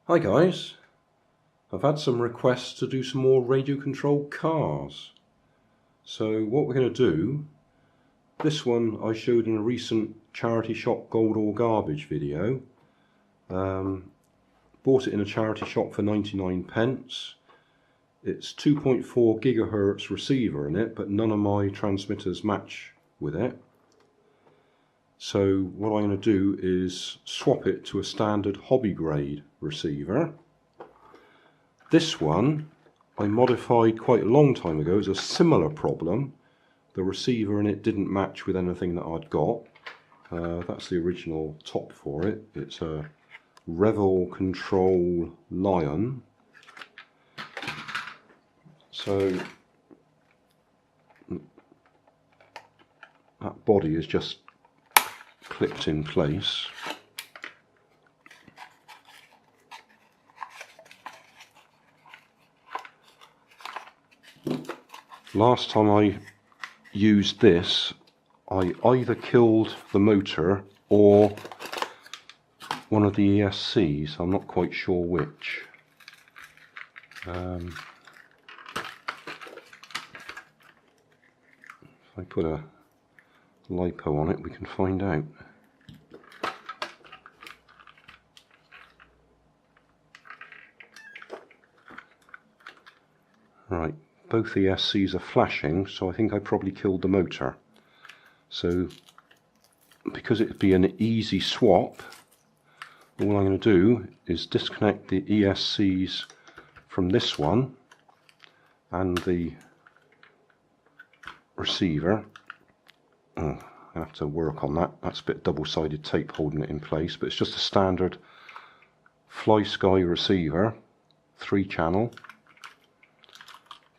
Hi guys, I've had some requests to do some more radio controlled cars. So what we're going to do, this one I showed in a recent charity shop gold or garbage video. Bought it in a charity shop for 99p. It's 2.4 gigahertz receiver in it, but none of my transmitters match with it. So what I'm going to do is swap it to a standard hobby grade receiver. This one I modified quite a long time ago. It was a similar problem. The receiver in it didn't match with anything that I'd got. That's the original top for it. It's a Revel Control Lion. So that body is just clipped in place. Last time I used this, I either killed the motor or one of the ESCs. I'm not quite sure which. If I put a lipo on it, we can find out. Right, both ESCs are flashing, so I think I probably killed the motor. So, because it'd be an easy swap, all I'm going to do is disconnect the ESCs from this one and the receiver. I have to work on that. That's a bit double-sided tape holding it in place, but it's just a standard Fly Sky receiver, 3-channel,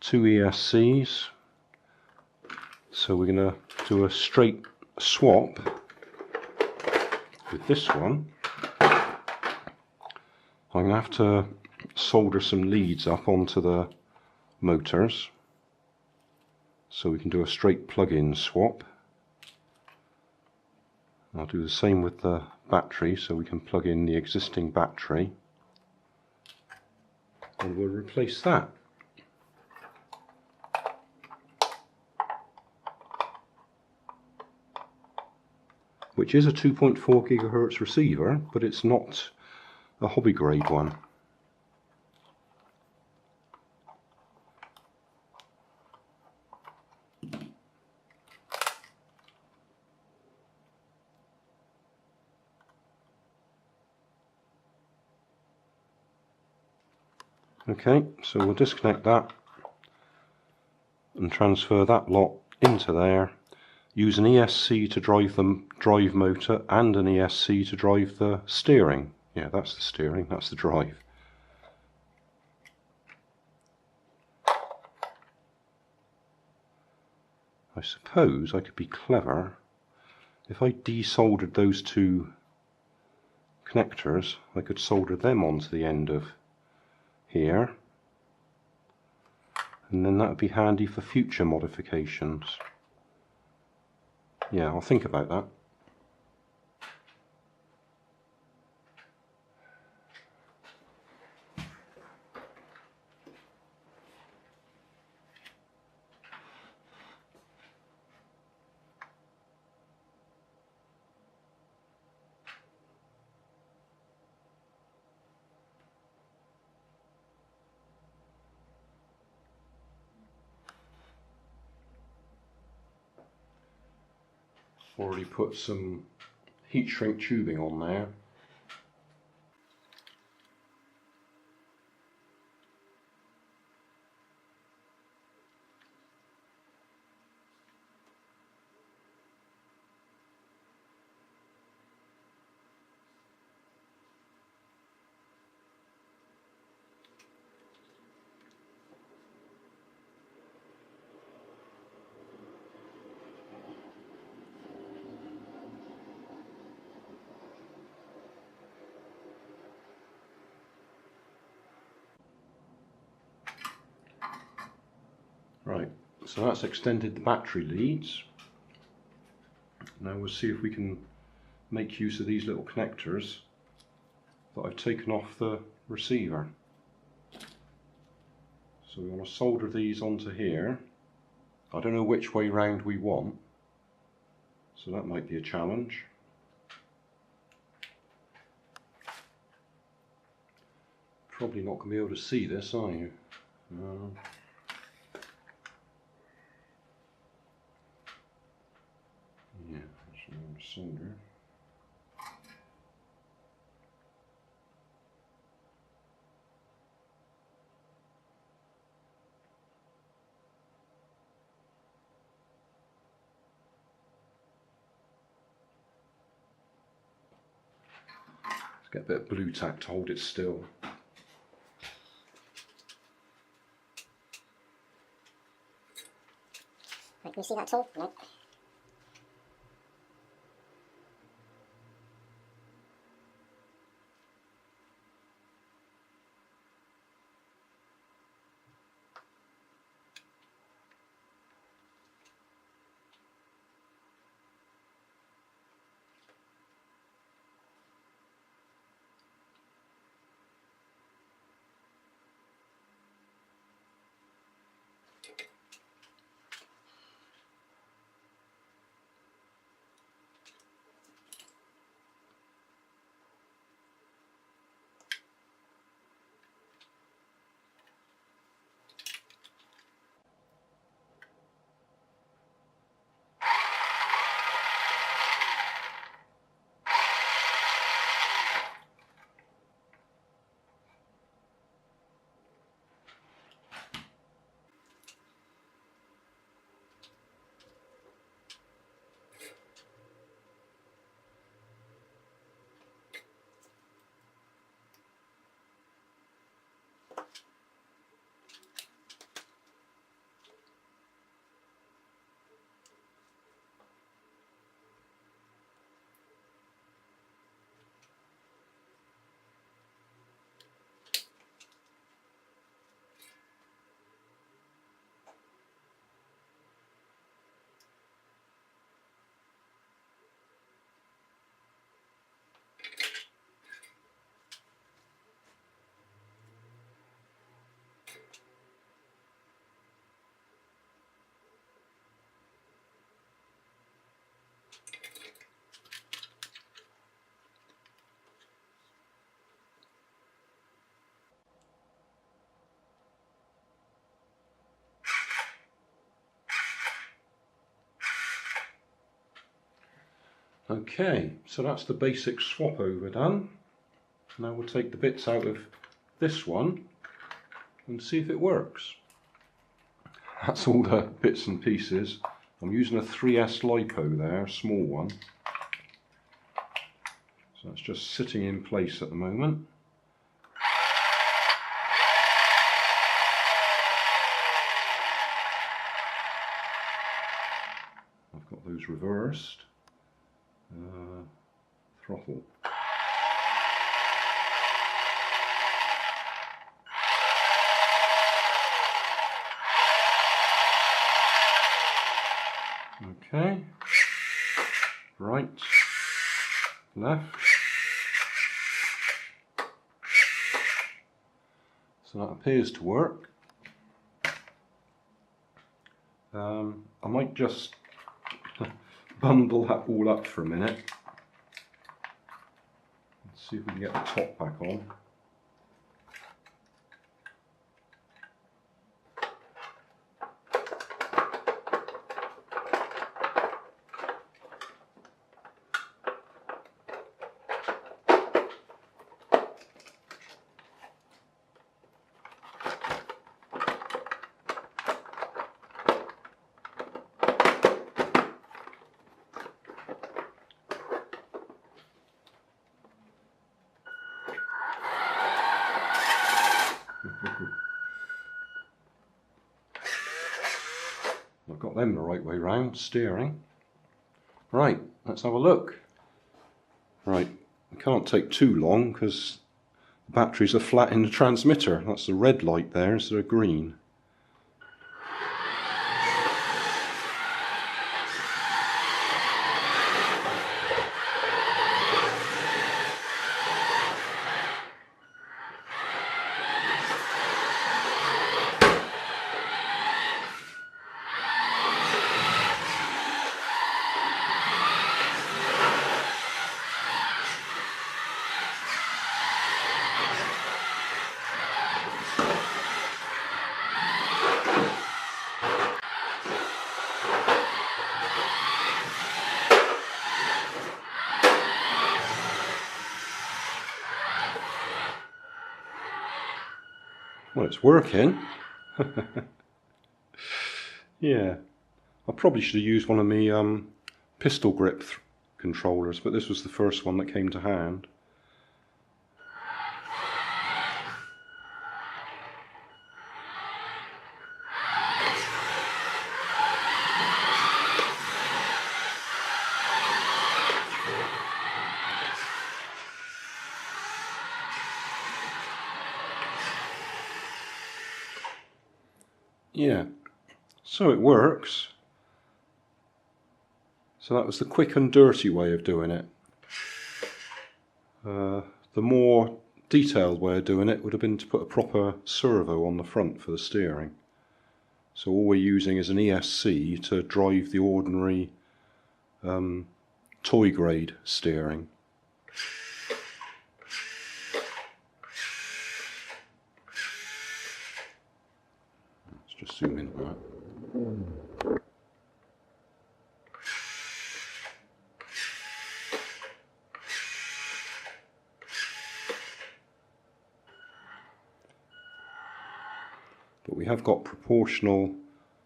2 ESCs. So we're going to do a straight swap with this one. I'm going to have to solder some leads up onto the motors so we can do a straight plug-in swap. I'll do the same with the battery, so we can plug in the existing battery and we'll replace that. Which is a 2.4 gigahertz receiver, but it's not a hobby grade one. Okay, so we'll disconnect that and transfer that lot into there. Use an ESC to drive the drive motor and an ESC to drive the steering. Yeah, that's the steering, that's the drive. I suppose I could be clever if I desoldered those two connectors. I could solder them onto the end of here, and then that would be handy for future modifications. Yeah, I'll think about that. Already put some heat shrink tubing on there. Right, so that's extended the battery leads. Now we'll see if we can make use of these little connectors that I've taken off the receiver. So we want to solder these onto here. I don't know which way round we want, so that might be a challenge. Probably not going to be able to see this, are you? Yeah, that's solder. Let's get a bit of blue tack to hold it still. Right, can you see that at all? No. Okay, so that's the basic swap over done. Now we'll take the bits out of this one and see if it works. That's all the bits and pieces. I'm using a 3S LiPo there, a small one. So it's just sitting in place at the moment. I've got those reversed. Throttle. Okay, right, left. So that appears to work. I might just bundle that all up for a minute. Let's see if we can get the top back on. I've got them the right way round, steering. Right, let's have a look. Right, it can't take too long because the batteries are flat in the transmitter. That's the red light there instead of green. Well, it's working. Yeah, I probably should have used one of my pistol grip controllers, but this was the first one that came to hand. Yeah, so it works. So that was the quick and dirty way of doing it. The more detailed way of doing it would have been to put a proper servo on the front for the steering. So all we're using is an ESC to drive the ordinary toy grade steering. Let's just zoom in on that. But we have got proportional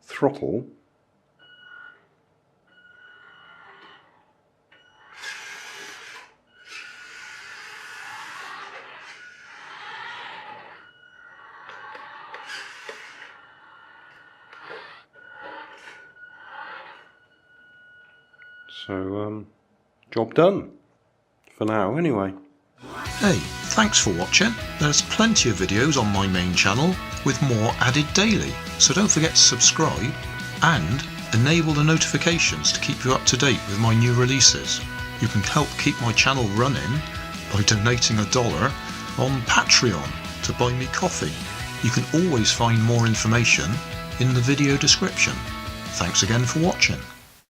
throttle. So, job done. For now, anyway. Hey, thanks for watching. There's plenty of videos on my main channel with more added daily, so don't forget to subscribe and enable the notifications to keep you up to date with my new releases. You can help keep my channel running by donating $1 on Patreon to buy me coffee. You can always find more information in the video description. Thanks again for watching.